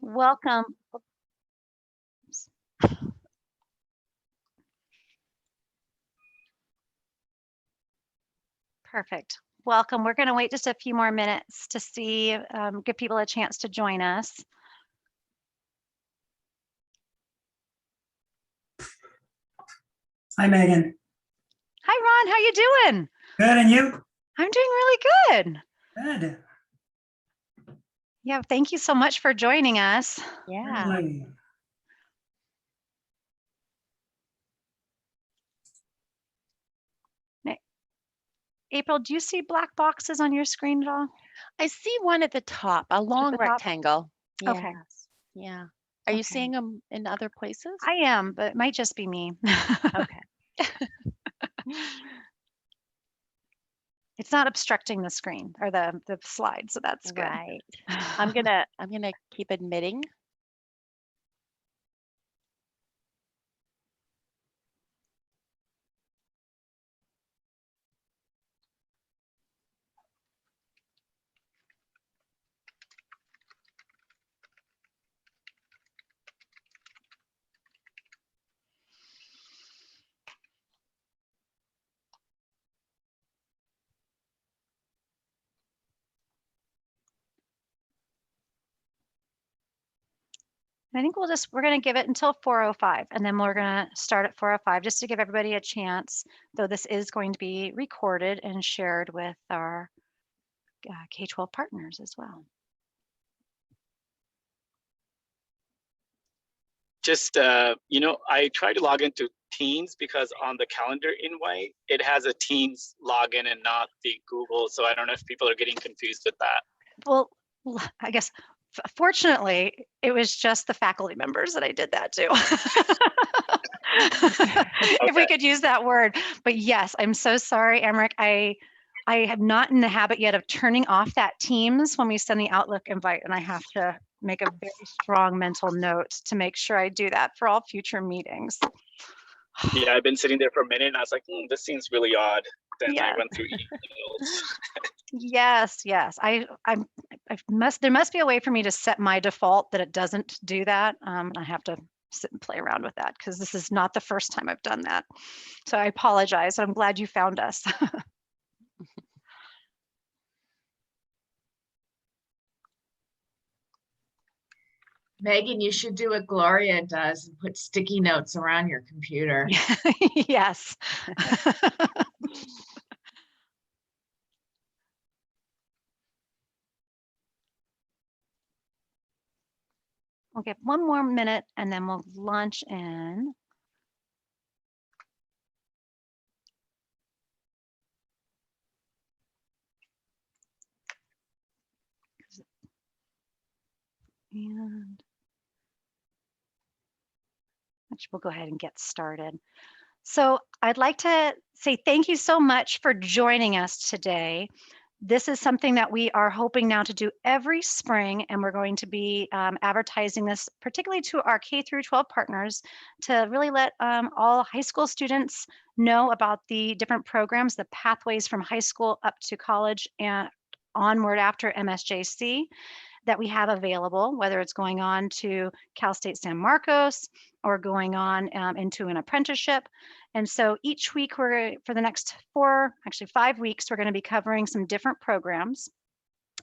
Welcome. Oops. Perfect. Welcome. We're going to wait just a few more minutes to see, give people a chance to join us. Hi, Megan. Hi, Ron. How you doing? Good, and you? I'm doing really good. Good. Yeah, thank you so much for joining us. Yeah. Certainly. April, do you see black boxes on your screen at all? I see one at the top, a long the top? rectangle. Okay. Yes. Yeah. Are you Okay. seeing them in other places? I am, but it might just be me. Okay. It's not obstructing the screen or the slide, so that's good. Right. I'm gonna keep admitting. I think we're going to give it until 4:05, and then we're going to start at 4:05 just to give everybody a chance, though this is going to be recorded and shared with our K-12 partners as well. Just, I try to log into Teams because on the calendar invite, it has a Teams login and not the Google. So I don't know if people are getting confused with that. Well, I guess, fortunately, it was just the faculty members that I did that to. If we could use that word. But yes, I'm so sorry, Emmerich. I am not in the habit yet of turning off that Teams when we send the Outlook invite, and I have to make a very strong mental note to make sure I do that for all future meetings. Yeah, I've been sitting there for a minute and I was like, this seems really odd. Then Yeah. I went through emails. Yes, yes. There must be a way for me to set my default that it doesn't do that. I have to sit and play around with that because this is not the first time I've done that. So I apologize. I'm glad you found us. Megan, you should do what Gloria does and put sticky notes around your computer. Yes. We'll get one more minute and then we'll launch in. And we'll go ahead and get started. So I'd like to say thank you so much for joining us today. This is something that we are hoping now to do every spring, and we're going to be advertising this particularly to our K through 12 partners to really let all high school students know about the different programs, the pathways from high school up to college and onward after MSJC that we have available, whether it's going on to Cal State San Marcos or going on into an apprenticeship. And so each week for the next 5 weeks, we're going to be covering some different programs.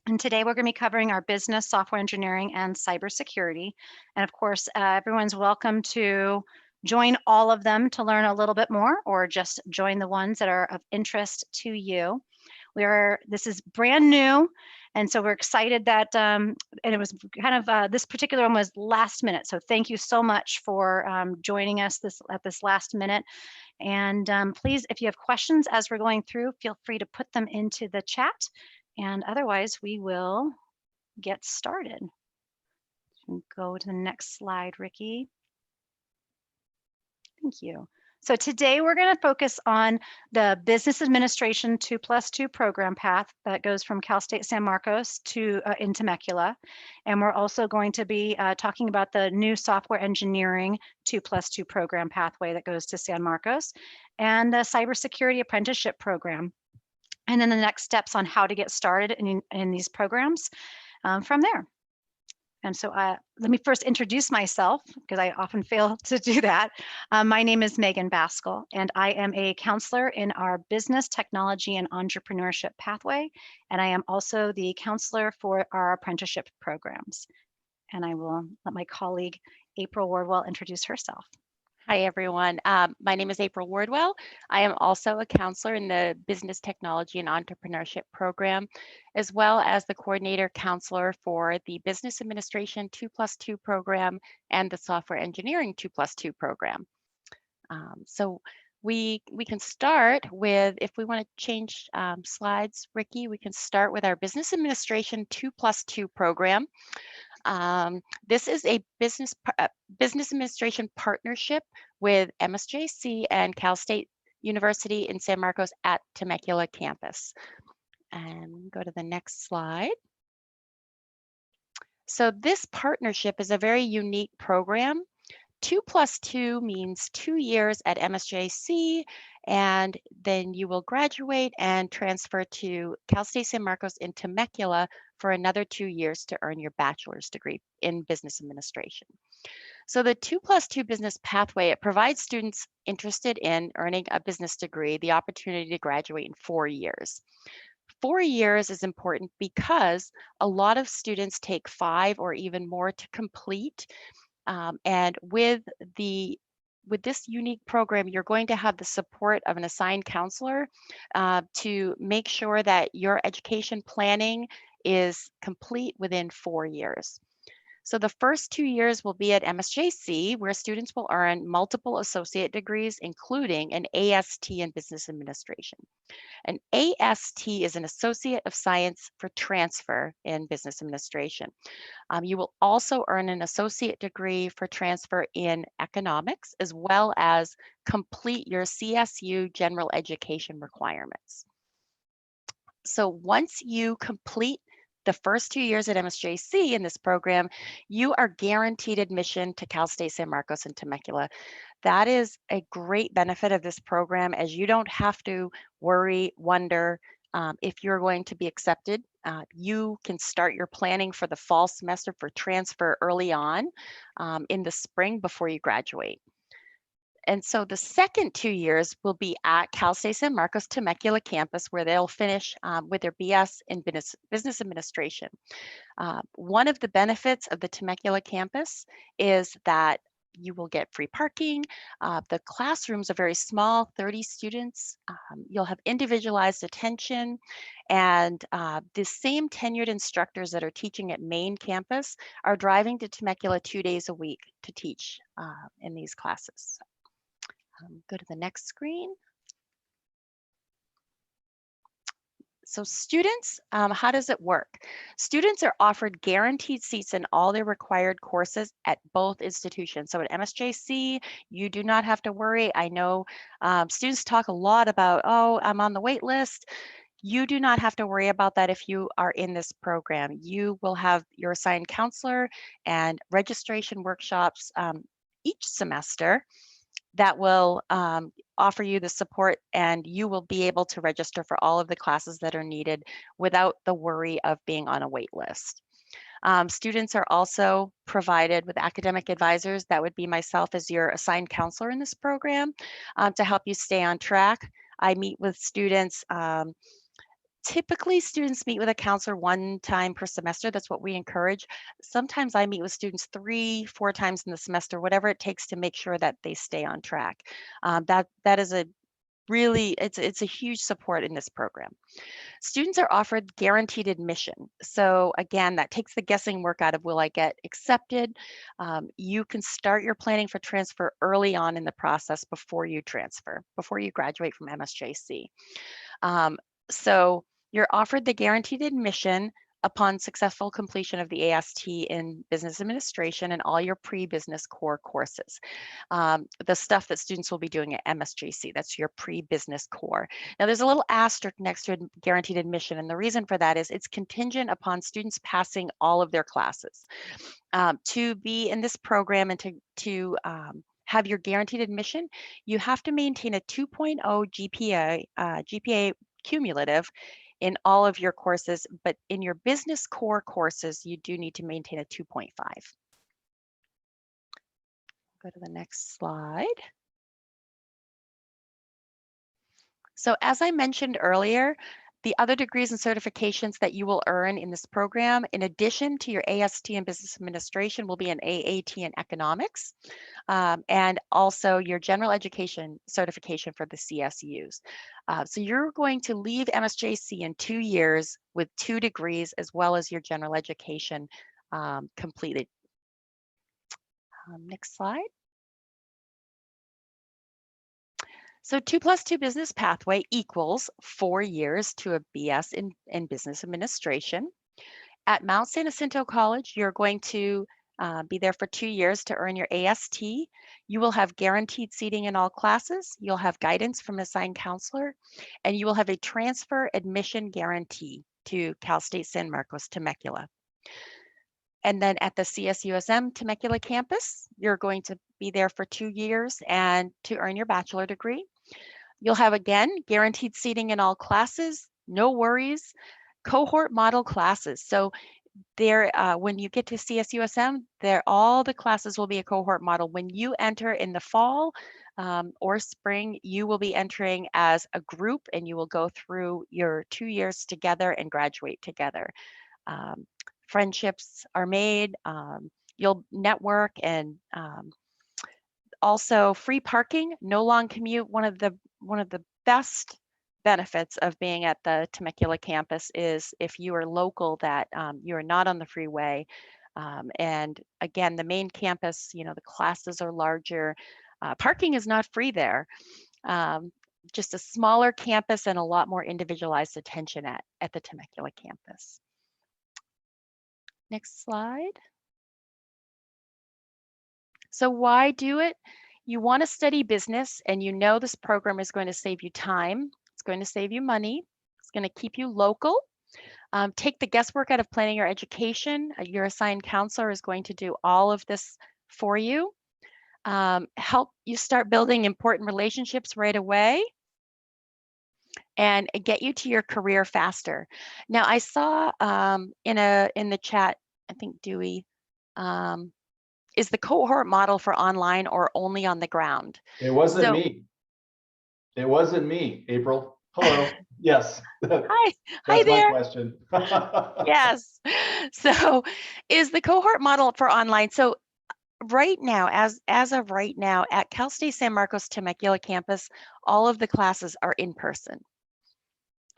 And today we're going to be covering our business, software engineering, and cybersecurity. And of course, everyone's welcome to join all of them to learn a little bit more, or just join the ones that are of interest to you. This is brand new, and so we're excited that, and it was kind of, this particular one was last minute. So thank you so much for joining us at this last minute. And please, if you have questions as we're going through, feel free to put them into the chat. And otherwise, we will get started. Go to the next slide, Ricky. Thank you. So today we're going to focus on the Business Administration 2+2 program path that goes from Cal State San Marcos to in Temecula. And we're also going to be talking about the new Software Engineering 2+2 program pathway that goes to San Marcos and the Cybersecurity Apprenticeship Program. And then the next steps on how to get started in these programs from there. And so let me first introduce myself because I often fail to do that. My name is Megan Baskell, and I am a counselor in our business, technology, and entrepreneurship pathway. And I am also the counselor for our apprenticeship programs. And I will let my colleague, April Wardwell, introduce herself. Hi, everyone. My name is April Wardwell. I am also a counselor in the Business Technology and Entrepreneurship Program, as well as the coordinator counselor for the Business Administration 2+2 program and the Software Engineering 2+2 program. So we can start with, if we want to change slides, Ricky, we can start with our Business Administration 2+2 program. This is a business administration partnership with MSJC and Cal State University in San Marcos at Temecula campus. And go to the next slide. So this partnership is a very unique program. 2+2 means 2 years at MSJC, and then you will graduate and transfer to Cal State San Marcos in Temecula for another 2 years to earn your bachelor's degree in business administration. So the 2+2 business pathway, it provides students interested in earning a business degree the opportunity to graduate in 4 years. 4 years is important because a lot of students take 5 or even more to complete. And with this unique program, you're going to have the support of an assigned counselor to make sure that your education planning is complete within 4 years. So the first 2 years will be at MSJC, where students will earn multiple associate degrees, including an AST in Business Administration. An AST is an Associate of Science for Transfer in Business Administration. You will also earn an associate degree for transfer in economics, as well as complete your CSU general education requirements. So once you complete the first 2 years at MSJC in this program, you are guaranteed admission to Cal State San Marcos and Temecula. That is a great benefit of this program, as you don't have to worry, wonder if you're going to be accepted. You can start your planning for the fall semester for transfer early on in the spring before you graduate. And so the second 2 years will be at Cal State San Marcos Temecula campus, where they'll finish with their BS in business administration. One of the benefits of the Temecula campus is that you will get free parking. The classrooms are very small, 30 students. You'll have individualized attention, and the same tenured instructors that are teaching at main campus are driving to Temecula 2 days a week to teach in these classes. Go to the next screen. So students, how does it work? Students are offered guaranteed seats in all their required courses at both institutions. So at MSJC, you do not have to worry. I know students talk a lot about, oh, I'm on the wait list. You do not have to worry about that if you are in this program. You will have your assigned counselor and registration workshops each semester that will offer you the support, and you will be able to register for all of the classes that are needed without the worry of being on a wait list. Students are also provided with academic advisors. That would be myself as your assigned counselor in this program to help you stay on track. I meet with students. Typically, students meet with a counselor 1 time per semester. That's what we encourage. Sometimes I meet with students 3, 4 times in the semester, whatever it takes to make sure that they stay on track. That is a really, it's a huge support in this program. Students are offered guaranteed admission. So again, that takes the guessing work out of, will I get accepted? You can start your planning for transfer early on in the process before you transfer, before you graduate from MSJC. So you're offered the guaranteed admission upon successful completion of the AST in business administration and all your pre-business core courses. The stuff that students will be doing at MSJC, that's your pre-business core. Now there's a little asterisk next to guaranteed admission, and the reason for that is it's contingent upon students passing all of their classes. To be in this program and to have your guaranteed admission, you have to maintain a 2.0 GPA cumulative in all of your courses, but in your business core courses, you do need to maintain a 2.5. Go to the next slide. So as I mentioned earlier, the other degrees and certifications that you will earn in this program, in addition to your AST in Business Administration, will be an AAT in Economics, and also your General Education certification for the CSUs. So you're going to leave MSJC in 2 years with 2 degrees, as well as your General Education completed. Next slide. So 2+2 business pathway equals 4 years to a BS in business administration. At Mount San Jacinto College, you're going to be there for 2 years to earn your AST. You will have guaranteed seating in all classes. You'll have guidance from an assigned counselor, and you will have a transfer admission guarantee to Cal State San Marcos Temecula. And then at the CSUSM Temecula campus, you're going to be there for 2 years and to earn your bachelor degree. You'll have, again, guaranteed seating in all classes, no worries, cohort model classes. So there, when you get to CSUSM, all the classes will be a cohort model. When you enter in the fall or spring, you will be entering as a group and you will go through your 2 years together and graduate together. Friendships are made, you'll network, and also free parking, no long commute. One of the best benefits of being at the Temecula campus is if you are local, that you are not on the freeway. And again, the main campus, the classes are larger. Parking is not free there. Just a smaller campus and a lot more individualized attention at the Temecula campus. Next slide. So why do it? You want to study business and you know this program is going to save you time. It's going to save you money. It's going to keep you local. Take the guesswork out of planning your education. Your assigned counselor is going to do all of this for you. Help you start building important relationships right away and get you to your career faster. Now, I saw in the chat, I think Dewey, is the cohort model for online or only on the ground? It wasn't me. It wasn't me, April. Hello. Yes. Hi That's my there. question. Yes. So is the cohort model for online? So right now, as of right now, at Cal State San Marcos Temecula campus, all of the classes are in person.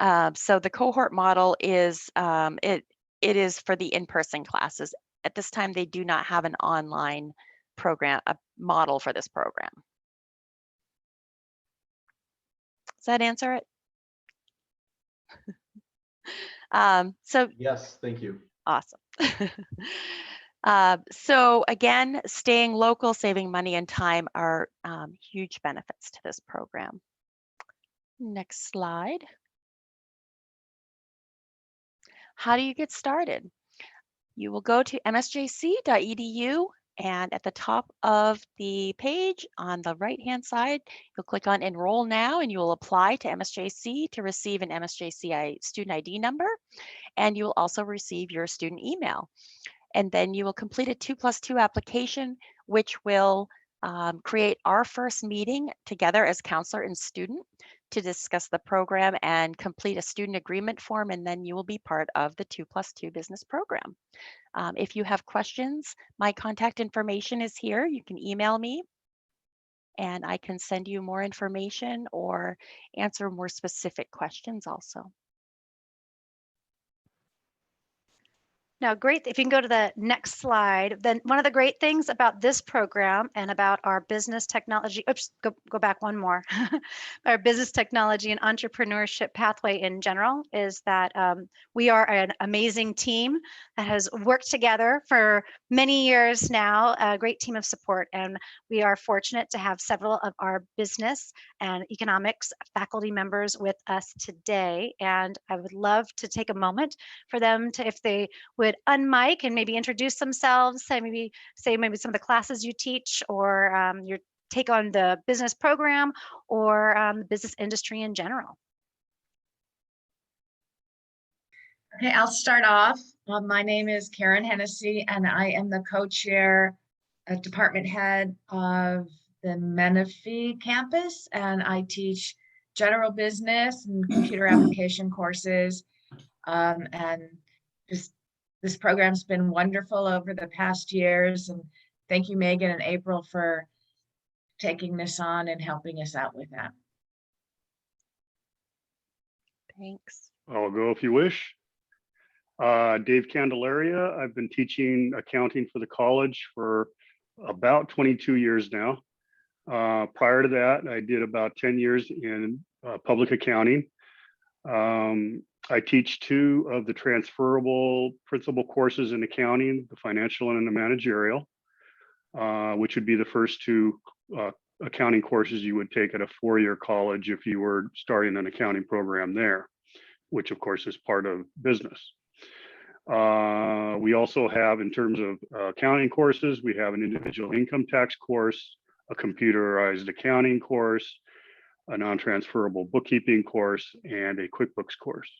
So the cohort model is it is for the in-person classes. At this time, they do not have an online program, a model for this program. Does that answer it? So yes, thank you. awesome. So again, staying local, saving money and time are huge benefits to this program. Next slide. How do you get started? You will go to msjc.edu, and at the top of the page on the right-hand side, you'll click on Enroll Now, and you will apply to MSJC to receive an MSJC student ID number, and you will also receive your student email. And then you will complete a 2+2 application, which will create our first meeting together as counselor and student to discuss the program and complete a student agreement form, and then you will be part of the 2+2 business program. If you have questions, my contact information is here. You can email me and I can send you more information or answer more specific questions also. Now, great. If you can go to the next slide, then one of the great things about this program and about our business technology, oops, go back one more, our business technology and entrepreneurship pathway in general is that we are an amazing team that has worked together for many years now, a great team of support. And we are fortunate to have several of our business and economics faculty members with us today. And I would love to take a moment for them to, if they would unmic and maybe introduce themselves, maybe say some of the classes you teach or your take on the business program or the business industry in general. Okay, I'll start off. My name is Karen Hennessy, and I am the co-chair, department head of the Menifee campus, and I teach general business and computer application courses. And this program's been wonderful over the past years, and thank you, Megan and April, for taking this on and helping us out with that. Thanks. I'll go if you wish. Dave Candelaria. I've been teaching accounting for the college for about 22 years now. Prior to that, I did about 10 years in public accounting. I teach 2 of the transferable principal courses in accounting, the financial and the managerial, which would be the first 2 accounting courses you would take at a 4-year college if you were starting an accounting program there, which of course is part of business. We also have, in terms of accounting courses, we have an individual income tax course, a computerized accounting course, a non-transferable bookkeeping course, and a QuickBooks course.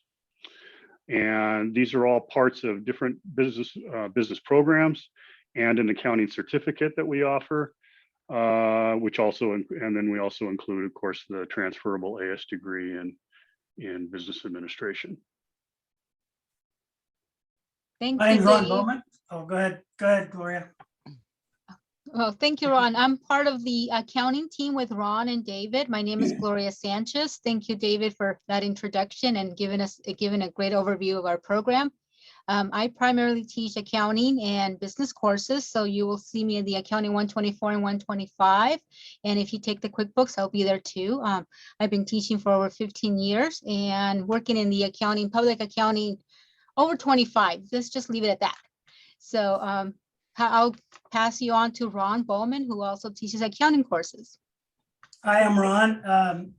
And these are all parts of different business programs and an accounting certificate that we offer, which also, and then we also include, of course, the transferable AS degree in business administration. Thank My you, name's Ron Dave. Bowman. Oh, go ahead, Gloria. Well, thank you, Ron. I'm part of the accounting team with Ron and David. My name is Gloria Sanchez. Thank you, David, for that introduction and giving a great overview of our program. I primarily teach accounting and business courses, so you will see me in the accounting 124 and 125. And if you take the QuickBooks, I'll be there too. I've been teaching for over 15 years and working in the accounting, public accounting, over 25. Let's just leave it at that. So I'll pass you on to Ron Bowman, who also teaches accounting courses. Hi, I'm Ron.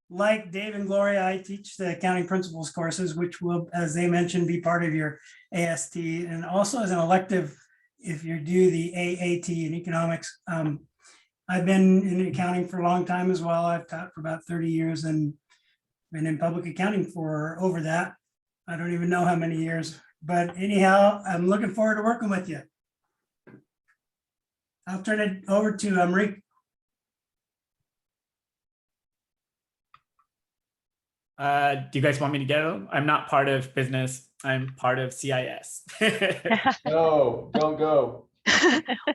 Like Dave and Gloria, I teach the accounting principles courses, which will, as they mentioned, be part of your AST, and also as an elective if you do the AAT in economics. I've been in accounting for a long time as well. I've taught for about 30 years and been in public accounting for over that. I don't even know how many years, but anyhow, I'm looking forward to working with you. I'll turn it over to Marie. Do you guys want me to go? I'm not part of business. I'm part of CIS. No, don't go.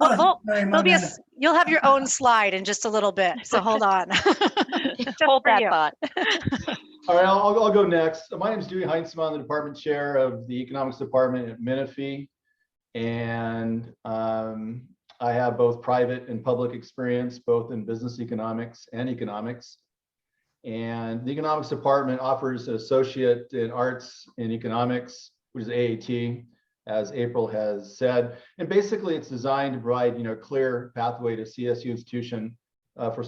Well, Sorry, my there'll be bad. you'll have your own slide in just a little bit. So hold on. Just Hold for that you. thought. All right, I'll go next. My name is Dewey Heinzman. I'm the department chair of the economics department at Menifee. And I have both private and public experience, both in business economics and economics. And the economics department offers an associate in arts in economics, which is AAT, as April has said. And basically it's designed to provide, clear pathway to CSU institution for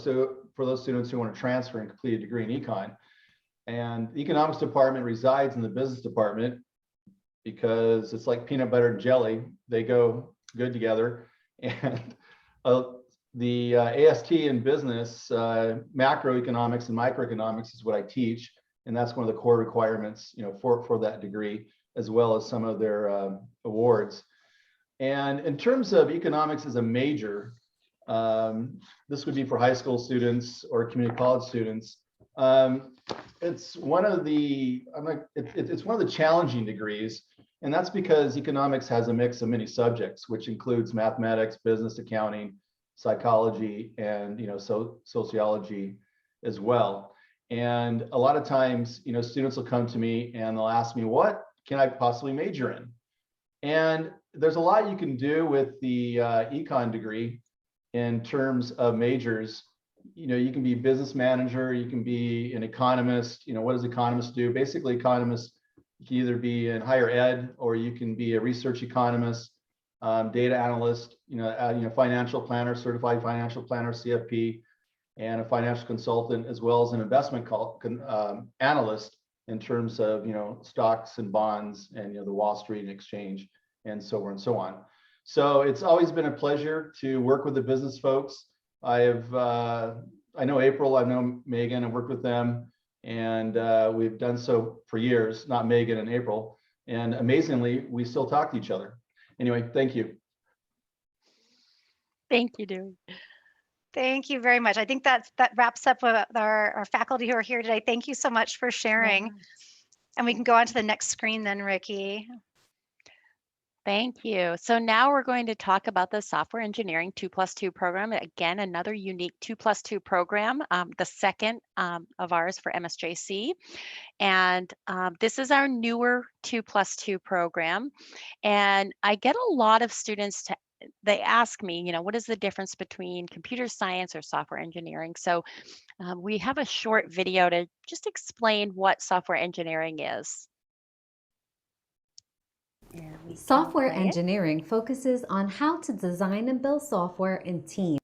those students who want to transfer and complete a degree in econ. And the economics department resides in the business department because it's like peanut butter and jelly. They go good together. And the AST in business, macroeconomics and microeconomics is what I teach. And that's one of the core requirements, for that degree, as well as some of their awards. And in terms of economics as a major, this would be for high school students or community college students. It's one of the it's one of the challenging degrees, and that's because economics has a mix of many subjects, which includes mathematics, business, accounting, psychology, and sociology as well. And a lot of times, students will come to me and they'll ask me, what can I possibly major in? And there's a lot you can do with the econ degree in terms of majors. You can be a business manager, you can be an economist. What does economists do? Basically, economists can either be in higher ed, or you can be a research economist, data analyst, financial planner, certified financial planner, CFP, and a financial consultant, as well as an investment analyst in terms of stocks and bonds and the Wall Street and exchange, and so on and so on. So it's always been a pleasure to work with the business folks. I know April, I know Megan, I've worked with them, And we've done so for years, not Megan and April. And amazingly, we still talk to each other. Anyway, thank you. Thank you, Dewey. Thank you very much. I think that wraps up with our faculty who are here today. Thank you so much for sharing. Yes. And we can go on to the next screen then, Ricky. Thank you. So now we're going to talk about the Software Engineering 2+2 program. Again, another unique 2+2 program, the second of ours for MSJC. And this is our newer 2+2 program. And I get a lot of students they ask me, what is the difference between computer science or software engineering? So we have a short video to just explain what software engineering is. Software engineering focuses on how to design and build software in teams.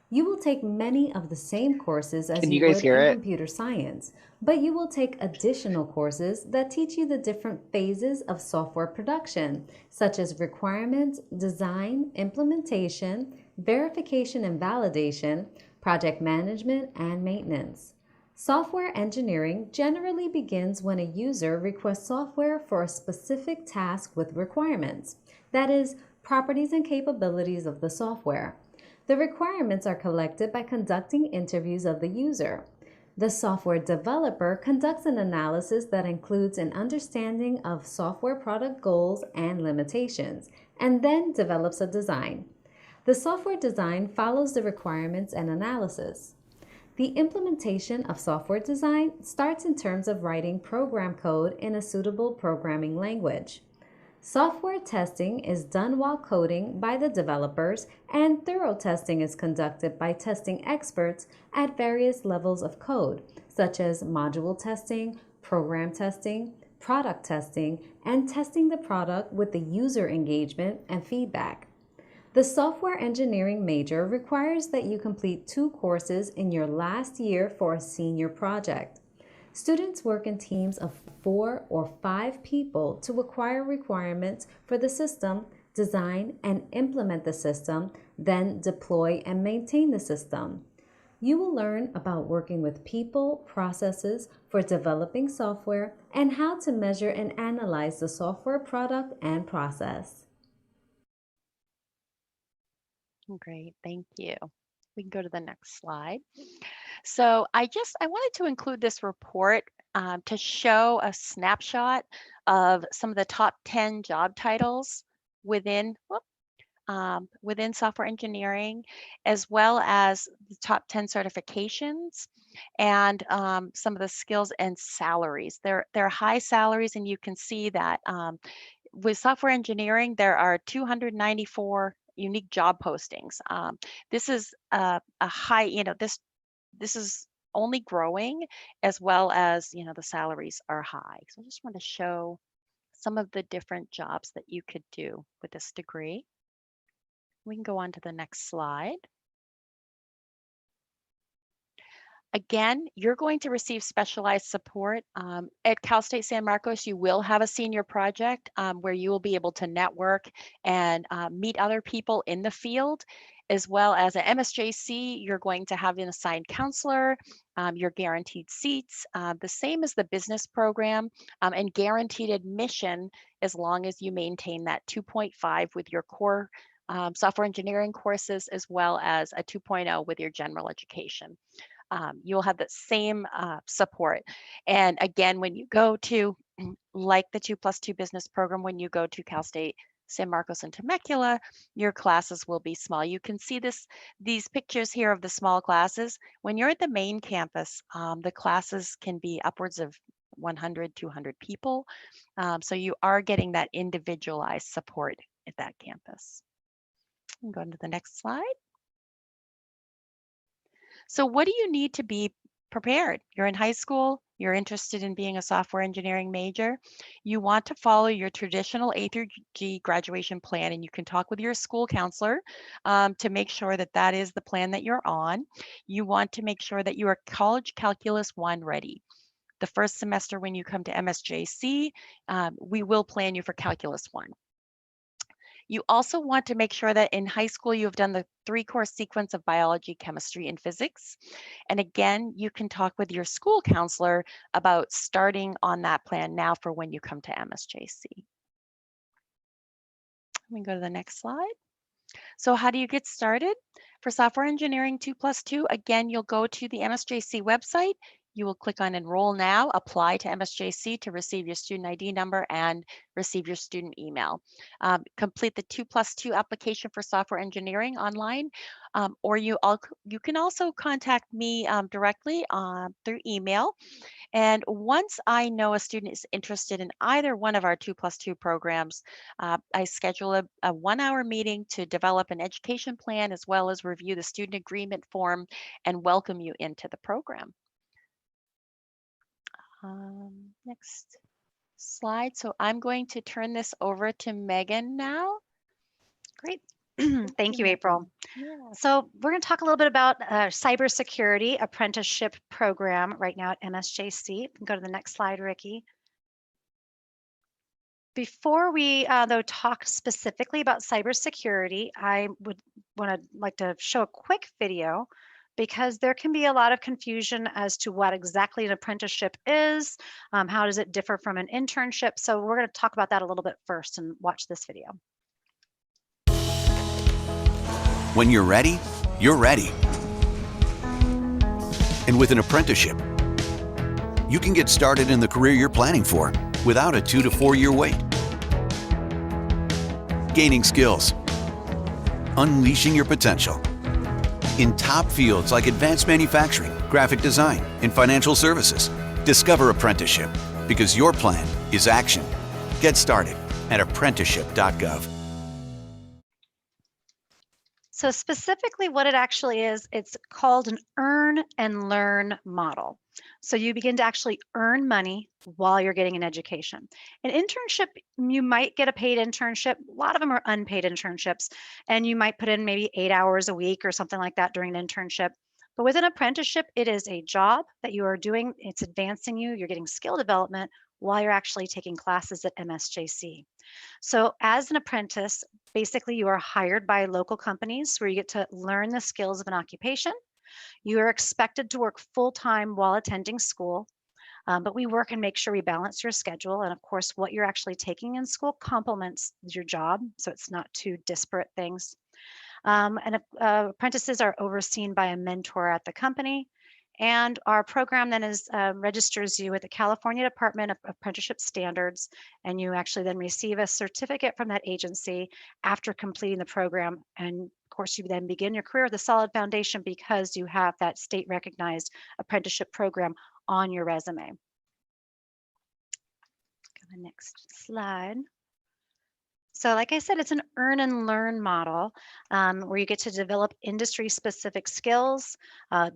You will take many of the same courses as you would in computer science, but you will take additional courses that teach you the different phases of software production, such as requirements, design, implementation, verification and validation, project management, and maintenance. Software engineering generally begins when a user requests software for a specific task with requirements, that is, properties and capabilities of the software. The requirements are collected by conducting interviews of the user. The software developer conducts an analysis that includes an understanding of software product goals and limitations, and then develops a design. The software design follows the requirements and analysis. The implementation of software design starts in terms of writing program code in a suitable programming language. Software testing is done while coding by the developers, and thorough testing is conducted by testing experts at various levels of code, such as module testing, program testing, product testing, and testing the product with the user engagement and feedback. The software engineering major requires that you complete 2 courses in your last year for a senior project. Students work in teams of 4 or 5 people to acquire requirements for the system, design and implement the system, then deploy and maintain the system. You will learn about working with people, processes for developing software, and how to measure and analyze the software product and process. Great, thank you. We can go to the next slide. So I wanted to include this report to show a snapshot of some of the top 10 job titles within software engineering, as well as the top 10 certifications and some of the skills and salaries. They're high salaries, and you can see that with software engineering, there are 294 unique job postings. This is a high, this is only growing, as well as, the salaries are high. So I just want to show some of the different jobs that you could do with this degree. We can go on to the next slide. Again, you're going to receive specialized support. At Cal State San Marcos, you will have a senior project where you will be able to network and meet other people in the field, as well as at MSJC, you're going to have an assigned counselor, you're guaranteed seats, the same as the business program, and guaranteed admission as long as you maintain that 2.5 with your core software engineering courses, as well as a 2.0 with your general education. You'll have the same support. And again, when you go to, like the 2+2 business program, when you go to Cal State San Marcos and Temecula, your classes will be small. You can see these pictures here of the small classes. When you're at the main campus, the classes can be upwards of 100, 200 people. So you are getting that individualized support at that campus. I'm going to the next slide. So what do you need to be prepared? You're in high school, you're interested in being a software engineering major. You want to follow your traditional A through G graduation plan, and you can talk with your school counselor to make sure that that is the plan that you're on. You want to make sure that you are College Calculus 1 ready. The first semester when you come to MSJC, we will plan you for Calculus 1. You also want to make sure that in high school you have done the 3-course sequence of biology, chemistry, and physics. And again, you can talk with your school counselor about starting on that plan now for when you come to MSJC. Let me go to the next slide. So how do you get started? For software engineering 2+2, again, you'll go to the MSJC website. You will click on Enroll Now, apply to MSJC to receive your student ID number and receive your student email. Complete the 2+2 application for software engineering online, or you can also contact me directly through email. And once I know a student is interested in either one of our 2+2 programs, I schedule a 1-hour meeting to develop an education plan as well as review the student agreement form and welcome you into the program. Next slide. So I'm going to turn this over to Megan now. Great. Thank you, April. Yeah. So we're going to talk a little bit about cybersecurity apprenticeship program right now at MSJC. Go to the next slide, Ricky. Before we though talk specifically about cybersecurity, I would like to show a quick video because there can be a lot of confusion as to what exactly an apprenticeship is. How does it differ from an internship? So we're going to talk about that a little bit first and watch this video. When you're ready, you're ready. And with an apprenticeship, you can get started in the career you're planning for without a 2 to 4 year wait. Gaining skills, unleashing your potential in top fields like advanced manufacturing, graphic design, and financial services. Discover apprenticeship because your plan is action. Get started at apprenticeship.gov. So specifically what it actually is, it's called an earn and learn model. So you begin to actually earn money while you're getting an education. An internship, you might get a paid internship. A lot of them are unpaid internships, and you might put in maybe 8 hours a week or something like that during an internship. But with an apprenticeship, it is a job that you are doing. It's advancing you. You're getting skill development while you're actually taking classes at MSJC. So as an apprentice, basically you are hired by local companies where you get to learn the skills of an occupation. You are expected to work full-time while attending school, but we work and make sure we balance your schedule. And of course, what you're actually taking in school complements your job, so it's not two disparate things. Apprentices are overseen by a mentor at the company. And our program then registers you with the California Department of Apprenticeship Standards, and you actually then receive a certificate from that agency after completing the program. And of course, you then begin your career with a solid foundation because you have that state recognized apprenticeship program on your resume. Go to the next slide. So like I said, it's an earn and learn model where you get to develop industry specific skills,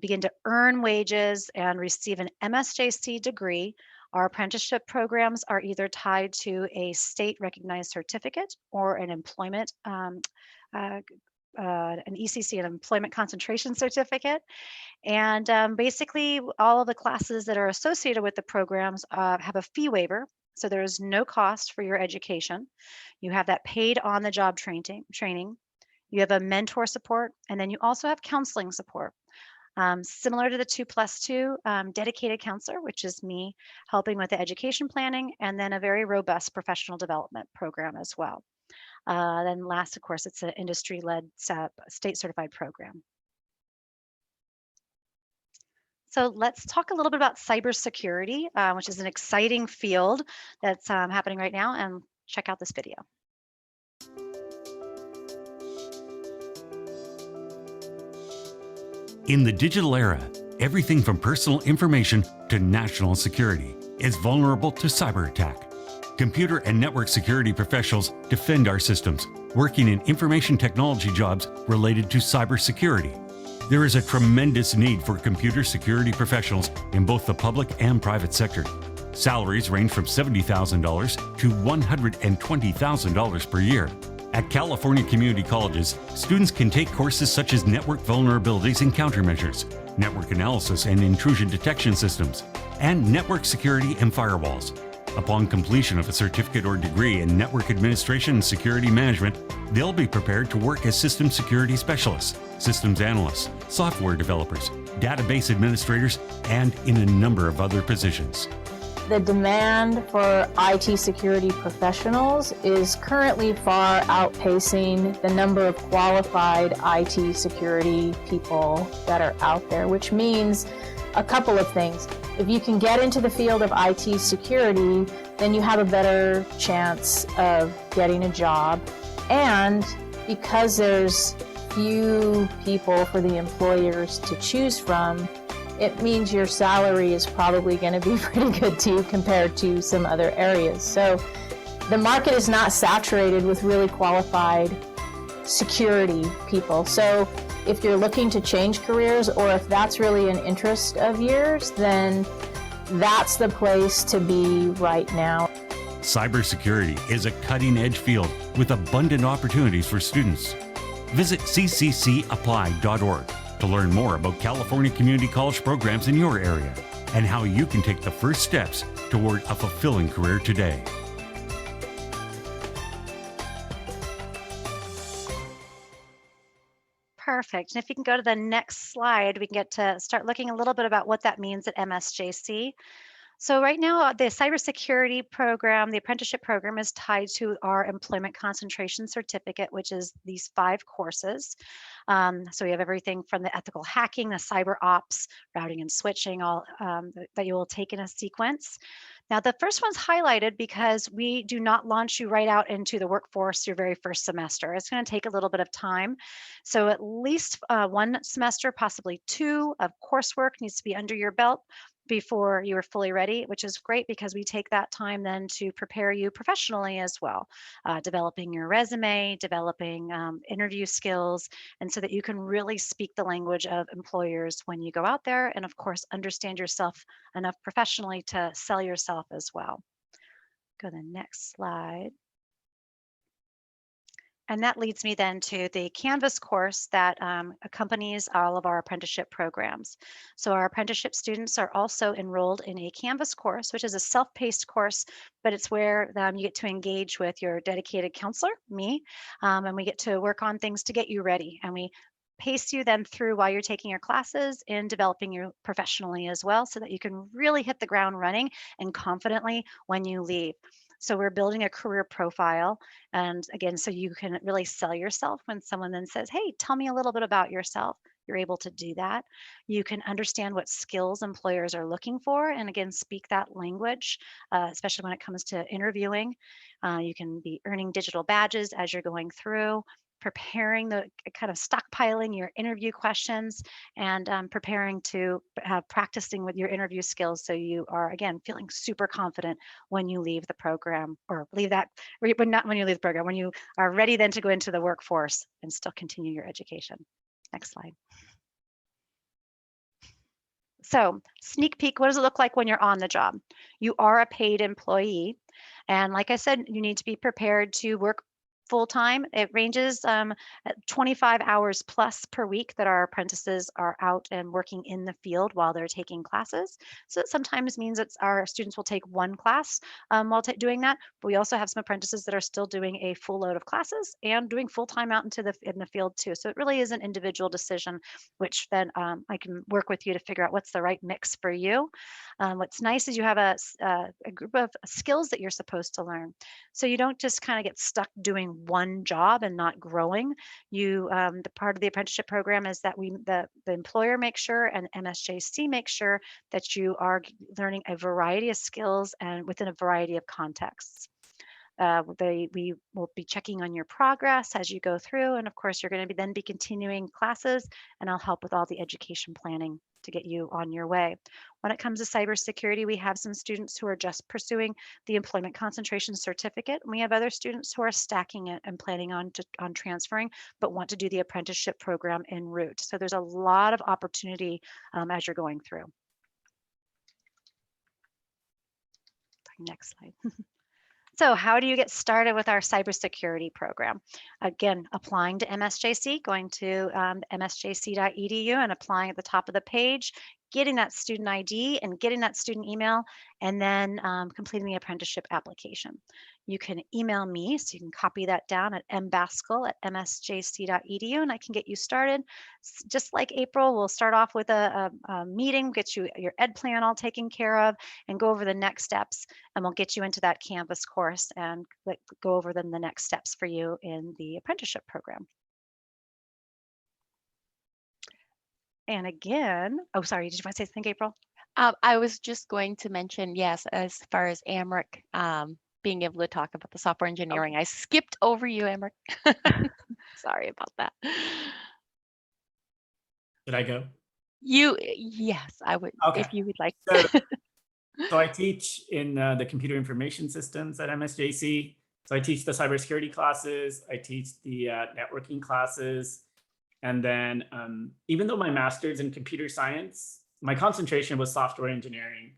begin to earn wages and receive an MSJC degree. Our apprenticeship programs are either tied to a state recognized certificate or an employment, an ECC, an employment concentration certificate. And basically all of the classes that are associated with the programs have a fee waiver. So there is no cost for your education. You have that paid on the job training. You have a mentor support, and then you also have counseling support. Similar to the 2+2, dedicated counselor, which is me helping with the education planning, and then a very robust professional development program as well. Then last, of course, it's an industry-led state certified program. So let's talk a little bit about cybersecurity, which is an exciting field that's happening right now, and check out this video. In the digital era, everything from personal information to national security is vulnerable to cyber attack. Computer and network security professionals defend our systems, working in information technology jobs related to cybersecurity. There is a tremendous need for computer security professionals in both the public and private sector. Salaries range from $70,000 to $120,000 per year. At California community colleges, students can take courses such as network vulnerabilities and countermeasures, network analysis and intrusion detection systems, and network security and firewalls. Upon completion of a certificate or degree in network administration and security management, they'll be prepared to work as system security specialists, systems analysts, software developers, database administrators, and in a number of other positions. The demand for IT security professionals is currently far outpacing the number of qualified IT security people that are out there, which means a couple of things. If you can get into the field of IT security, then you have a better chance of getting a job. And because there's few people for the employers to choose from, it means your salary is probably going to be pretty good too compared to some other areas. So the market is not saturated with really qualified security people. So if you're looking to change careers, or if that's really an interest of yours, then that's the place to be right now. Cybersecurity is a cutting-edge field with abundant opportunities for students. Visit cccapply.org to learn more about California Community College programs in your area and how you can take the first steps toward a fulfilling career today. Perfect. And if you can go to the next slide, we can get to start looking a little bit about what that means at MSJC. So right now, the cybersecurity program, the apprenticeship program, is tied to our employment concentration certificate, which is these 5 courses. So we have everything from the ethical hacking, the cyber ops, routing and switching, all that you will take in a sequence. Now, the first one's highlighted because we do not launch you right out into the workforce your very first semester. It's going to take a little bit of time. So at least 1 semester, possibly 2 of coursework needs to be under your belt before you are fully ready, which is great because we take that time then to prepare you professionally as well, developing your resume, developing interview skills, and so that you can really speak the language of employers when you go out there, and of course, understand yourself enough professionally to sell yourself as well. Go to the next slide. And that leads me then to the Canvas course that accompanies all of our apprenticeship programs. So our apprenticeship students are also enrolled in a Canvas course, which is a self-paced course, but it's where you get to engage with your dedicated counselor, me, and we get to work on things to get you ready. And we pace you then through while you're taking your classes and developing you professionally as well, so that you can really hit the ground running and confidently when you leave. So we're building a career profile. And again, so you can really sell yourself when someone then says, hey, tell me a little bit about yourself. You're able to do that. You can understand what skills employers are looking for, and again, speak that language, especially when it comes to interviewing. You can be earning digital badges as you're going through, preparing the kind of stockpiling your interview questions, and preparing to practicing with your interview skills, so you are again feeling super confident when you leave the program, or leave that, but not when you leave the program, when you are ready then to go into the workforce and still continue your education. Next slide. So sneak peek, what does it look like when you're on the job? You are a paid employee, and like I said, you need to be prepared to work full-time. It ranges at 25 hours plus per week that our apprentices are out and working in the field while they're taking classes. So it sometimes means that our students will take 1 class while doing that, but we also have some apprentices that are still doing a full load of classes and doing full-time out in the field too. So it really is an individual decision, which then I can work with you to figure out what's the right mix for you. What's nice is you have a group of skills that you're supposed to learn. So you don't just kind of get stuck doing one job and not growing. You, the part of the apprenticeship program is that the employer makes sure, and MSJC makes sure, that you are learning a variety of skills and within a variety of contexts. We will be checking on your progress as you go through, and of course you're going to then be continuing classes, and I'll help with all the education planning to get you on your way. When it comes to cybersecurity, we have some students who are just pursuing the employment concentration certificate, and we have other students who are stacking it and planning on transferring, but want to do the apprenticeship program en route. So there's a lot of opportunity as you're going through. Next slide. So how do you get started with our cybersecurity program? Again, applying to MSJC, going to msjc.edu and applying at the top of the page, getting that student ID and getting that student email, and then completing the apprenticeship application. You can email me, so you can copy that down at mbaskell@msjc.edu, and I can get you started. Just like April, we'll start off with a meeting, get you your ed plan all taken care of, and go over the next steps, and we'll get you into that Canvas course and go over then the next steps for you in the apprenticeship program. And again, oh, sorry, did you want to say something, April? I was just going to mention, yes, as far as Amric being able to talk about the software engineering, I skipped over you, Amric. Sorry about that. Did I go? Yes, I would, Okay. if you would like. So I teach in the computer information systems at MSJC. So I teach the cybersecurity classes, I teach the networking classes. And then even though my master's in computer science, my concentration was software engineering.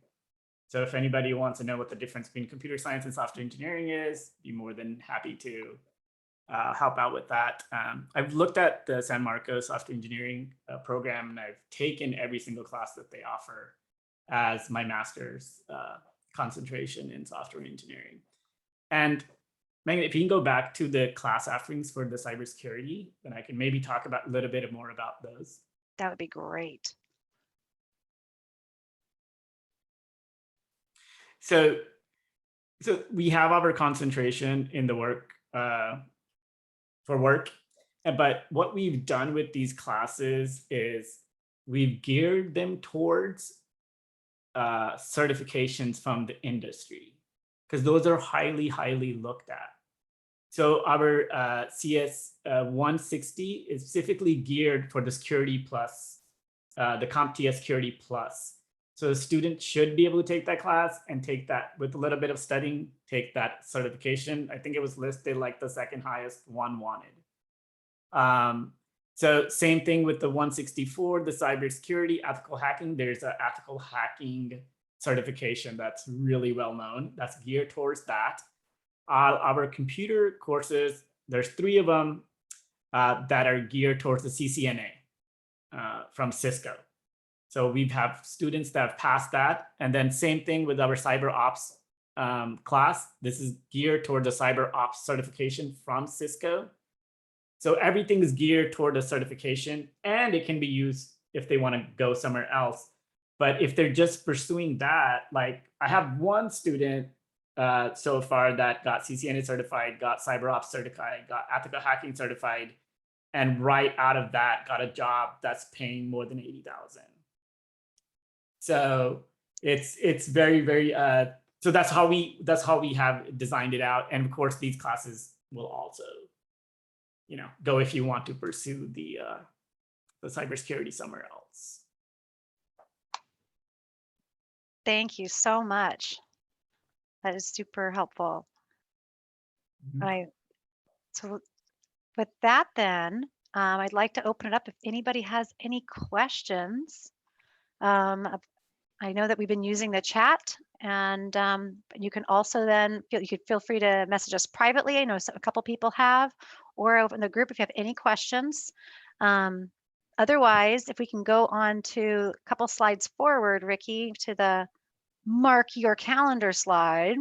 So if anybody wants to know what the difference between computer science and software engineering is, be more than happy to help out with that. I've looked at the San Marcos software engineering program, and I've taken every single class that they offer as my master's concentration in software engineering. And Megan, if you can go back to the class offerings for the cybersecurity, then I can maybe talk about a little bit more about those. That would be great. So we have our concentration in the work for work, but what we've done with these classes is we've geared them towards certifications from the industry, because those are highly looked at. So our CS 160 is specifically geared for the Security Plus, the CompTIA Security Plus. So the student should be able to take that class and take that with a little bit of studying, take that certification. I think it was listed like the second highest one wanted. So same thing with the 164, the cybersecurity, ethical hacking. There's an ethical hacking certification that's really well known, that's geared towards that. Our computer courses, there's 3 of them that are geared towards the CCNA from Cisco. So we have students that have passed that. And then same thing with our cyber ops class. This is geared towards the cyber ops certification from Cisco. So everything is geared toward a certification, and it can be used if they want to go somewhere else. But if they're just pursuing that, like I have one student so far that got CCNA certified, got cyber ops certified, got ethical hacking certified, and right out of that got a job that's paying more than 80,000. So it's very so that's how we have designed it out. And of course, these classes will also, go if you want to pursue the cybersecurity somewhere else. Thank you so much. That is super helpful. So with that then, I'd like to open it up if anybody has any questions. I know that we've been using the chat, and you can also then feel free to message us privately. I know a couple people have, or over in the group if you have any questions. Otherwise, if we can go on to a couple slides forward, Ricky, to the mark your calendar slide.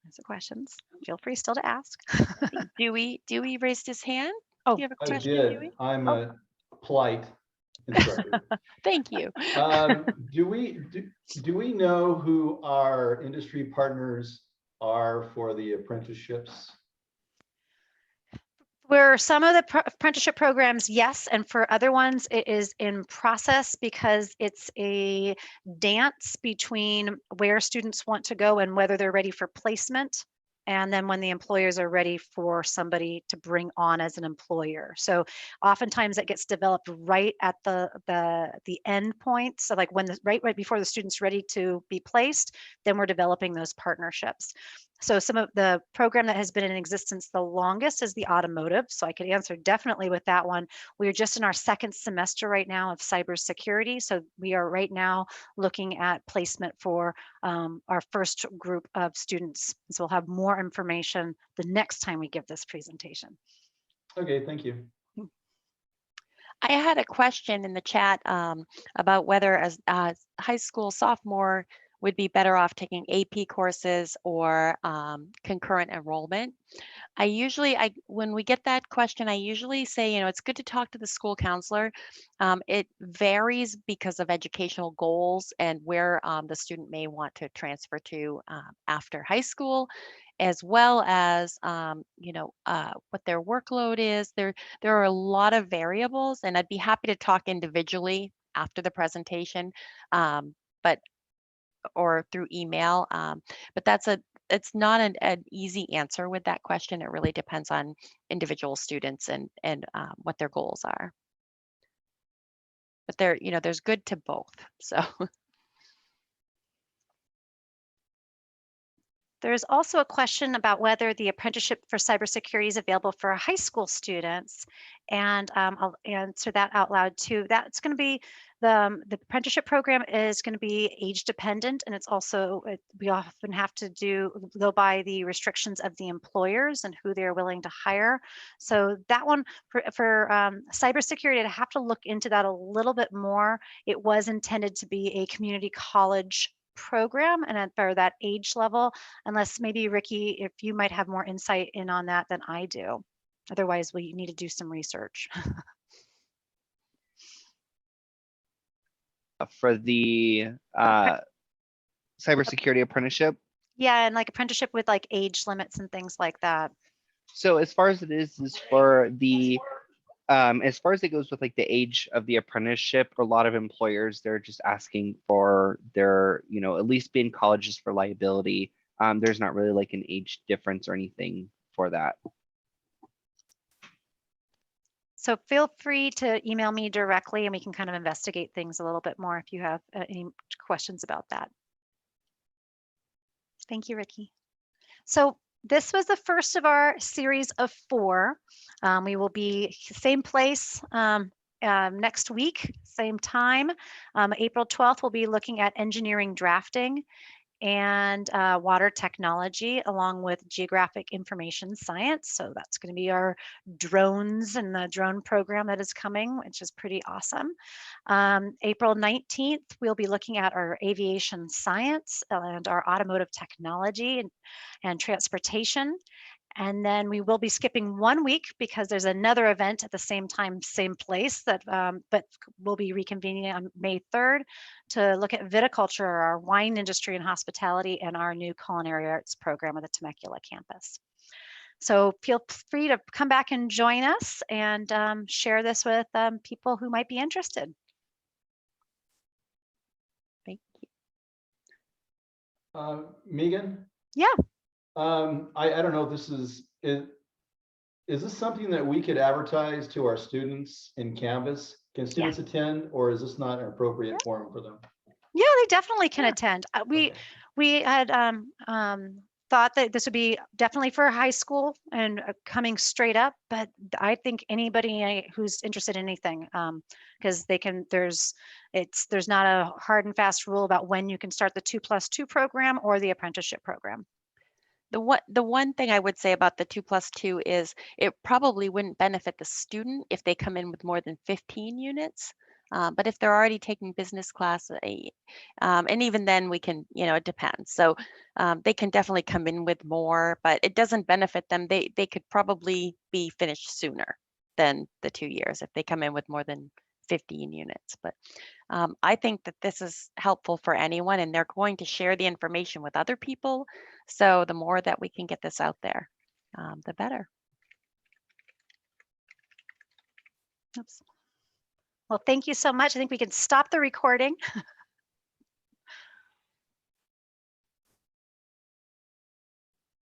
Answer questions. Feel free still to ask. Dewey raised his hand. Oh, do you have a I question, did. Dewey? I'm a polite instructor. Thank you. Do we know who our industry partners are for the apprenticeships? Where some of the apprenticeship programs, yes, and for other ones, it is in process because it's a dance between where students want to go and whether they're ready for placement, and then when the employers are ready for somebody to bring on as an employer. So oftentimes it gets developed right at the end point. So like when right before the student's ready to be placed, then we're developing those partnerships. So some of the program that has been in existence the longest is the automotive. So I could answer definitely with that one. We are just in our second semester right now of cybersecurity. So we are right now looking at placement for our first group of students. So we'll have more information the next time we give this presentation. Okay, thank you. I had a question in the chat about whether as a high school sophomore would be better off taking AP courses or concurrent enrollment. When we get that question, I usually say, it's good to talk to the school counselor. It varies because of educational goals and where the student may want to transfer to after high school, as well as, what their workload is. There are a lot of variables, and I'd be happy to talk individually after the presentation, but or through email. But it's not an easy answer with that question. It really depends on individual students and what their goals are. But there's good to both. So there's also a question about whether the apprenticeship for cybersecurity is available for high school students. And I'll answer that out loud too. That's going to be the apprenticeship program is going to be age dependent, and it's also we often have to go by the restrictions of the employers and who they're willing to hire. So that one for cybersecurity, I'd have to look into that a little bit more. It was intended to be a community college program and for that age level, unless maybe Ricky, if you might have more insight in on that than I do. Otherwise, we need to do some research. For the cybersecurity apprenticeship? Yeah, and like apprenticeship with like age limits and things like that. So as far as it is for the as far as it goes with like the age of the apprenticeship, a lot of employers, they're just asking for their, at least being colleges for liability. There's not really like an age difference or anything for that. So feel free to email me directly and we can kind of investigate things a little bit more if you have any questions about that. Thank you, Ricky. So this was the first of our series of 4. We will be same place next week, same time. April 12th, we'll be looking at engineering drafting and water technology, along with geographic information science. So that's going to be our drones and the drone program that is coming, which is pretty awesome. April 19th, we'll be looking at our aviation science and our automotive technology and transportation. And then we will be skipping 1 week because there's another event at the same time, same place that, but we'll be reconvening on May 3rd to look at viticulture, our wine industry and hospitality, and our new culinary arts program at the Temecula campus. So feel free to come back and join us and share this with people who might be interested. Thank you. Megan? Yeah. I don't know if this is this something that we could advertise to our students in Canvas? Can students attend, or is this not an appropriate forum for them? Yeah, they definitely can attend. We had thought that this would be definitely for high school and coming straight up, but I think anybody who's interested in anything, because there's not a hard and fast rule about when you can start the 2+2 program or the apprenticeship program. The one thing I would say about the 2+2 is it probably wouldn't benefit the student if they come in with more than 15 units. But if they're already taking business class, and even then we can, it depends. So they can definitely come in with more, but it doesn't benefit them. They could probably be finished sooner than the 2 years if they come in with more than 15 units. But I think that this is helpful for anyone, and they're going to share the information with other people. So the more that we can get this out there, the better. Oops. Well, thank you so much. I think we can stop the recording.